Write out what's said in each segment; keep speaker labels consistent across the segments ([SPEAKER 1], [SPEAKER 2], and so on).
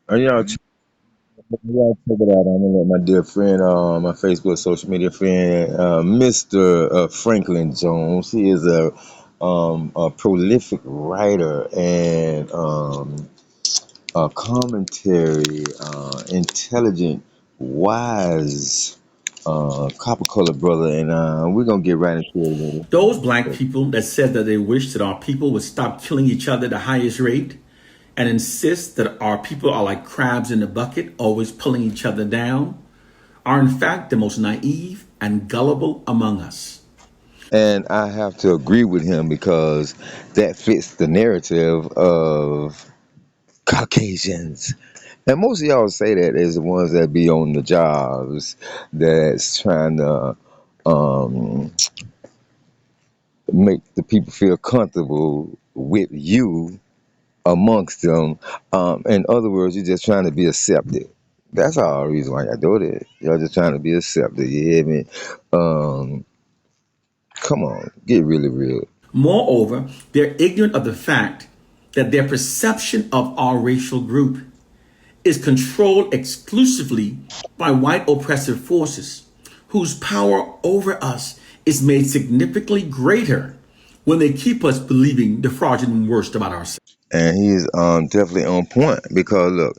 [SPEAKER 1] Y'all check it out. I'm gonna let my dear friend, my Facebook social media friend, Mr. Franklin Jones. He is a prolific writer and a commentary, intelligent, wise, copper colored brother, and we're gonna get right into it
[SPEAKER 2] Those black
[SPEAKER 1] with
[SPEAKER 2] people that said that they wish that our people would stop killing each other at the highest rate and insist that our people are like crabs in a bucket, always pulling each other down, are in fact the most naive and gullible among us.
[SPEAKER 1] and I have to agree with him because that fits the narrative of Caucasians. And most of y'all say that is the ones that be on the jobs that's trying to um, make the people feel comfortable with you amongst them. In other words, you're just trying to be accepted. That's all the reason why y'all do it. Y'all just trying to be accepted. You hear me? Um, Come on, get really real.
[SPEAKER 2] Moreover, they're ignorant of the fact that their perception of our racial group is controlled exclusively by white oppressive forces, whose power over us is made significantly greater when they keep us believing the fraudulent worst about ourselves.
[SPEAKER 1] And he's definitely on point because look,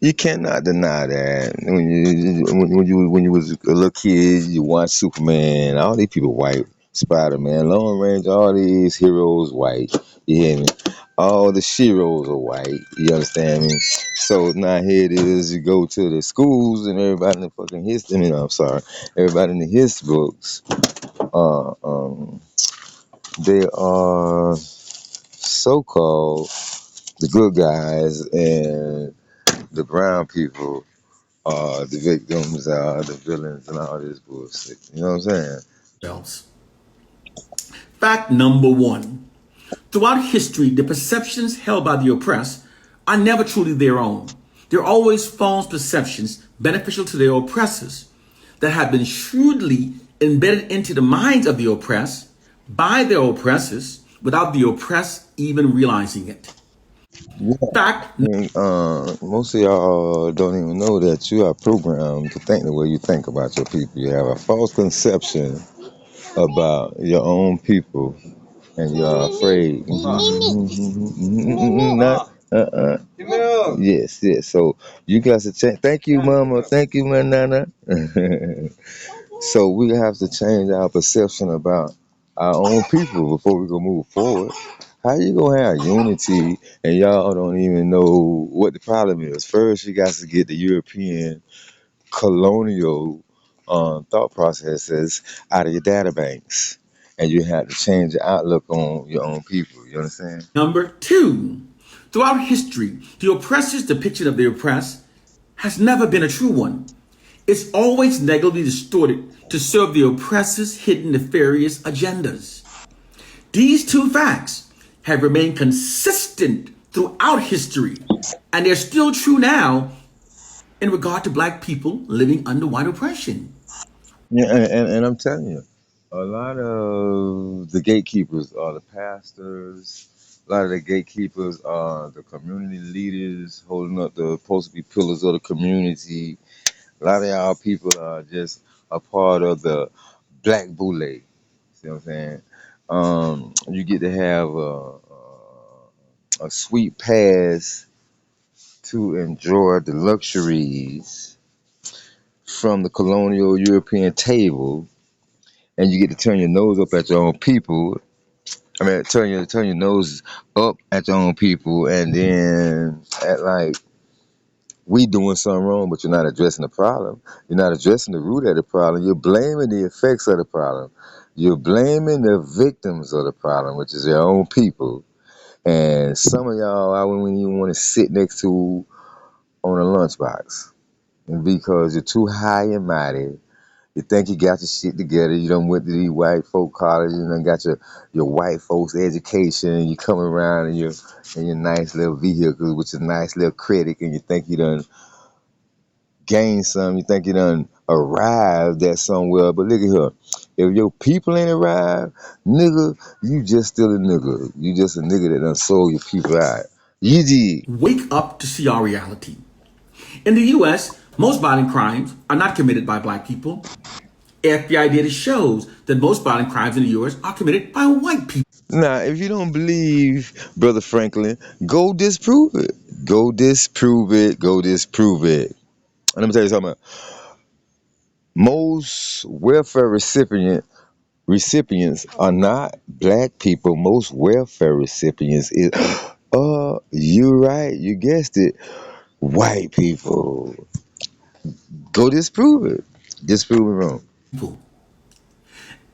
[SPEAKER 1] you cannot deny that when you was a little kid, you watch Superman, all these people white, Spider Man, Lone Ranger, all these heroes white. You hear me? All the sheroes are white. You understand me? So now here it is. You go to the schools and everybody in the fucking history. I mean, I'm sorry, everybody in the history books. Uh, um, they are so-called the good guys, and the brown people are the victims, are the villains, and all this bullshit. You know what I'm saying?
[SPEAKER 2] Fact number one: throughout history, the perceptions held by the oppressed are never truly their own. They're always false perceptions beneficial to their oppressors that have been shrewdly embedded into the minds of the oppressed by their oppressors without the oppressed even realizing it.
[SPEAKER 1] Yeah.
[SPEAKER 2] Fact
[SPEAKER 1] And, most of y'all don't even know that you are programmed to think the way you think about your people. You have a false conception about your own people, and you're afraid. Not, yes, yes. So you guys to change. Thank you, Mama. Thank you, my Nana. So we have to change our perception about our own people before we can move forward. How you gonna have unity and y'all don't even know what the problem is? First, you got to get the European colonial thought processes out of your data banks, and you have to change your outlook on your own people. You understand?
[SPEAKER 2] number two: throughout history, the oppressor's depiction of the oppressed has never been a true one. It's always negatively distorted to serve the oppressor's hidden nefarious agendas. These two facts have remained consistent throughout history, and they're still true now in regard to black people living under white oppression.
[SPEAKER 1] Yeah, and I'm telling you, a lot of the gatekeepers are the pastors. A lot of the gatekeepers are the community leaders holding up the supposed to be pillars of the community. A lot of y'all people are just a part of the black boule. See what I'm saying? You get to have a sweet pass to enjoy the luxuries from the colonial European table, and you get to turn your nose up at your own people. I mean, turn your nose up at your own people, and then act like we doing something wrong, but you're not addressing the problem. You're not addressing the root of the problem. You're blaming the effects of the problem. You're blaming the victims of the problem, which is your own people. And some of y'all, I wouldn't even want to sit next to on a lunchbox because you're too high and mighty. You think you got your shit together. You done went to these white folk college. You done got your white folks education. You come around in your nice little vehicle with your nice little credit, and you think you done gained some. You think you done arrived at somewhere. But look at here. If your people ain't arrived, nigga, you just still a nigga. You just a nigga that done sold your people out. You did.
[SPEAKER 2] Wake up to see our reality. In the US, most violent crimes are not committed by black people. FBI data shows that most violent crimes in the US are committed by white people.
[SPEAKER 1] Now, if you don't believe Brother Franklin, go disprove it. Go disprove it. Go disprove it. And let me tell you something. Most welfare recipients are not black people. Most welfare recipients is, you're right. You guessed it. White people. Go disprove it. Disprove it wrong.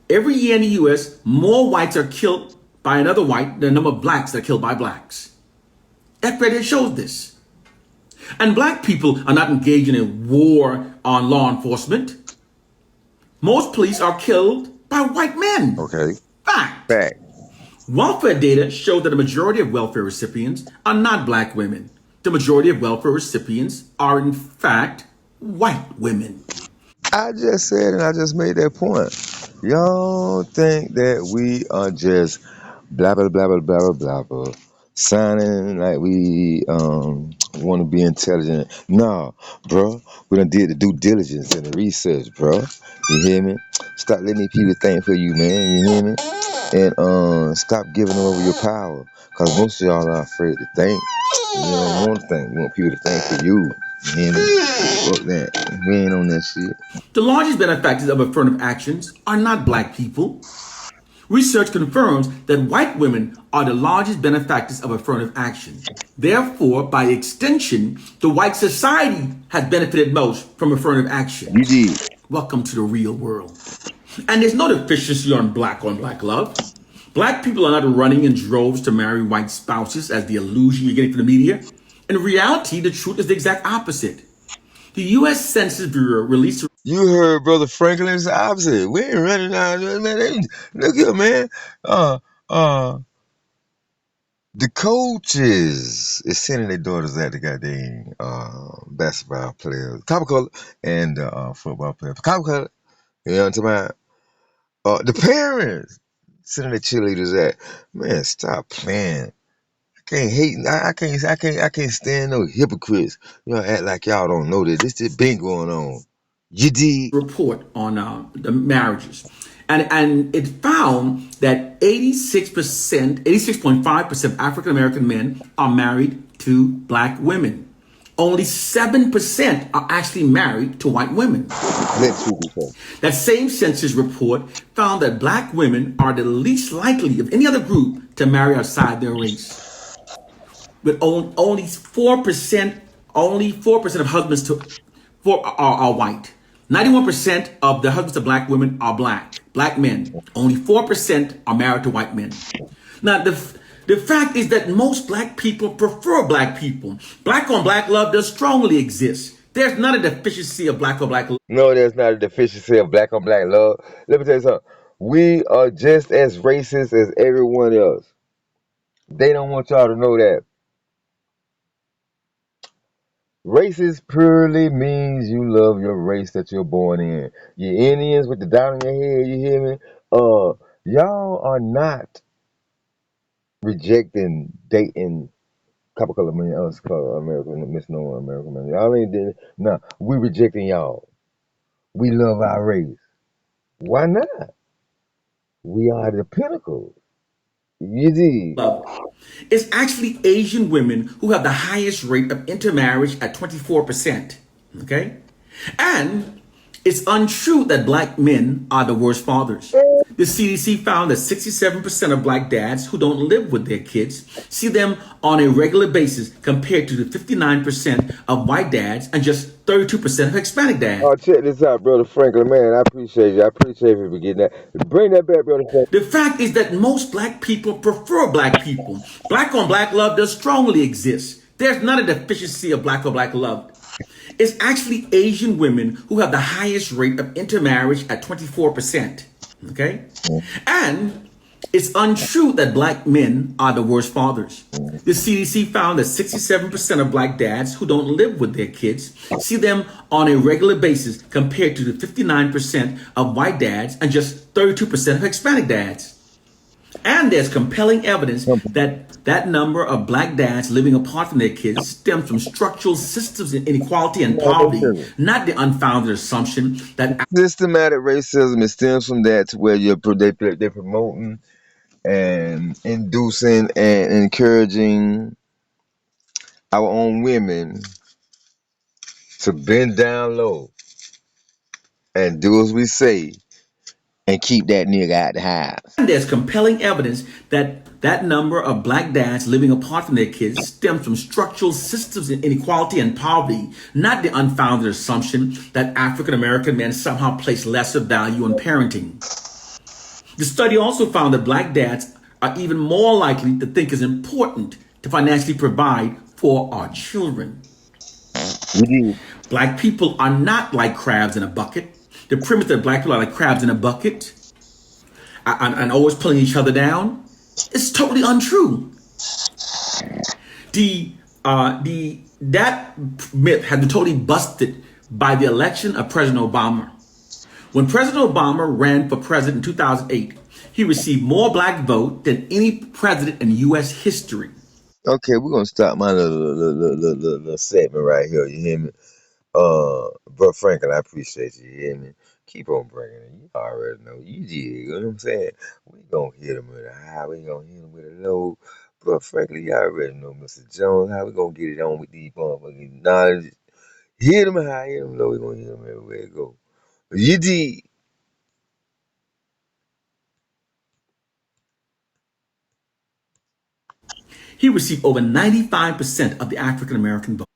[SPEAKER 2] Every year in the US, more whites are killed by another white than the number of blacks that are killed by blacks. FBI data shows this. And black people are not engaged in a war on law enforcement. Most police are killed by white men.
[SPEAKER 1] Okay.
[SPEAKER 2] Fact.
[SPEAKER 1] Fact.
[SPEAKER 2] Welfare data show that the majority of welfare recipients are not black women. The majority of welfare recipients are, in fact, white women.
[SPEAKER 1] I just said, and I just made that point. Y'all think that we are just blah blah blah blah blah blah blah, sounding like we want to be intelligent. No, bro, we done did the due diligence and the research, bro. You hear me? Stop letting these people think for you, man. You hear me? And stop giving them over your power, cause most of y'all are afraid to think. You don't want to think. You want people to think for you. You hear me? Fuck that. We ain't on that shit.
[SPEAKER 2] The largest benefactors of affirmative actions are not black people. Research confirms that white women are the largest benefactors of affirmative action. Therefore, by extension, the white society has benefited most from affirmative action.
[SPEAKER 1] You did.
[SPEAKER 2] Welcome to the real world. And there's no deficiency on black love. Black people are not running in droves to marry white spouses as the illusion you're getting from the media. In reality, the truth is the exact opposite. The U.S. Census Bureau released.
[SPEAKER 1] You heard Brother Franklin's opposite. We ain't running down there, man. Look here, man. The coaches is sending their daughters at the goddamn basketball players, copper color, and football players, copper color. You know what I'm talking about? The parents sending their cheerleaders at. Man, stop playing. I can't hate. I can't stand no hypocrites. You know, act like y'all don't know that this been going on. You did.
[SPEAKER 2] Report on the marriages. And it found that 86.5% of African American men are married to black women. Only 7% are actually married to white women. That same census report found that black women are the least likely of any other group to marry outside their race. With only 4% of husbands are white. 91% of the husbands of black women are black men. Only 4% are married to white men. Now, the fact is that most black people prefer black people. Black on black love does strongly exist. There's not a deficiency of black on black love.
[SPEAKER 1] No, there's not a deficiency of black on black love. Let me tell you something. We are just as racist as everyone else. They don't want y'all to know that. Racist purely means you love your race that you're born in. You Indians with the down in your head, you hear me? Y'all are not rejecting, dating couple color man, us color American, misnomer American man. Y'all ain't did it. No, we rejecting y'all. We love our race. Why not? We are the pinnacle. You did.
[SPEAKER 2] It's actually Asian women who have the highest rate of intermarriage at 24%. Okay? And it's untrue that black men are the worst fathers. The CDC found that 67% of black dads who don't live with their kids see them on a regular basis compared to the 59% of white dads and just 32% of Hispanic dads.
[SPEAKER 1] Oh, check this out, Brother Franklin. Man, I appreciate you. I appreciate you for getting that. Bring that back, Brother Franklin.
[SPEAKER 2] The fact is that most black people prefer black people. Black on black love does strongly exist. There's not a deficiency of black on black love. It's actually Asian women who have the highest rate of intermarriage at 24%. Okay? And it's untrue that black men are the worst fathers. The CDC found that 67% of black dads who don't live with their kids see them on a regular basis compared to the 59% of white dads and just 32% of Hispanic dads. And there's compelling evidence that That number of black dads living apart from their kids stems from structural systems of inequality and poverty,
[SPEAKER 1] Racism.
[SPEAKER 2] not the unfounded assumption that
[SPEAKER 1] Systematic racism, it stems from that to where they're promoting and inducing and encouraging our own women to bend down low and do as we say and keep that nigga out the house.
[SPEAKER 2] there's compelling evidence that that number of black dads living apart from their kids stems from structural systems of inequality and poverty, not the unfounded assumption that African American men somehow place lesser value on parenting. The study also found that black dads are even more likely to think it's important to financially provide for our children.
[SPEAKER 1] You did.
[SPEAKER 2] Black people are not like crabs in a bucket. The premise that black people are like crabs in a bucket and always pulling each other down is totally untrue. That myth has been totally busted by the election of President Obama. When President Obama ran for president in 2008, he received more black vote than any president in U.S. history.
[SPEAKER 1] Okay, we're gonna stop my little segment right here. You hear me? Bro Franklin, I appreciate you. You hear me? Keep on bringing it. You already know. You did. You know what I'm saying? We gonna hit him with a high. We gonna hit him with a low. Bro Franklin, you already know, Mr. Jones. How we gonna get it on with these motherfucking knowledge? Hit him high, hit him low. We gonna hit him everywhere it go. You did.
[SPEAKER 2] He received over 95% of the African American vote.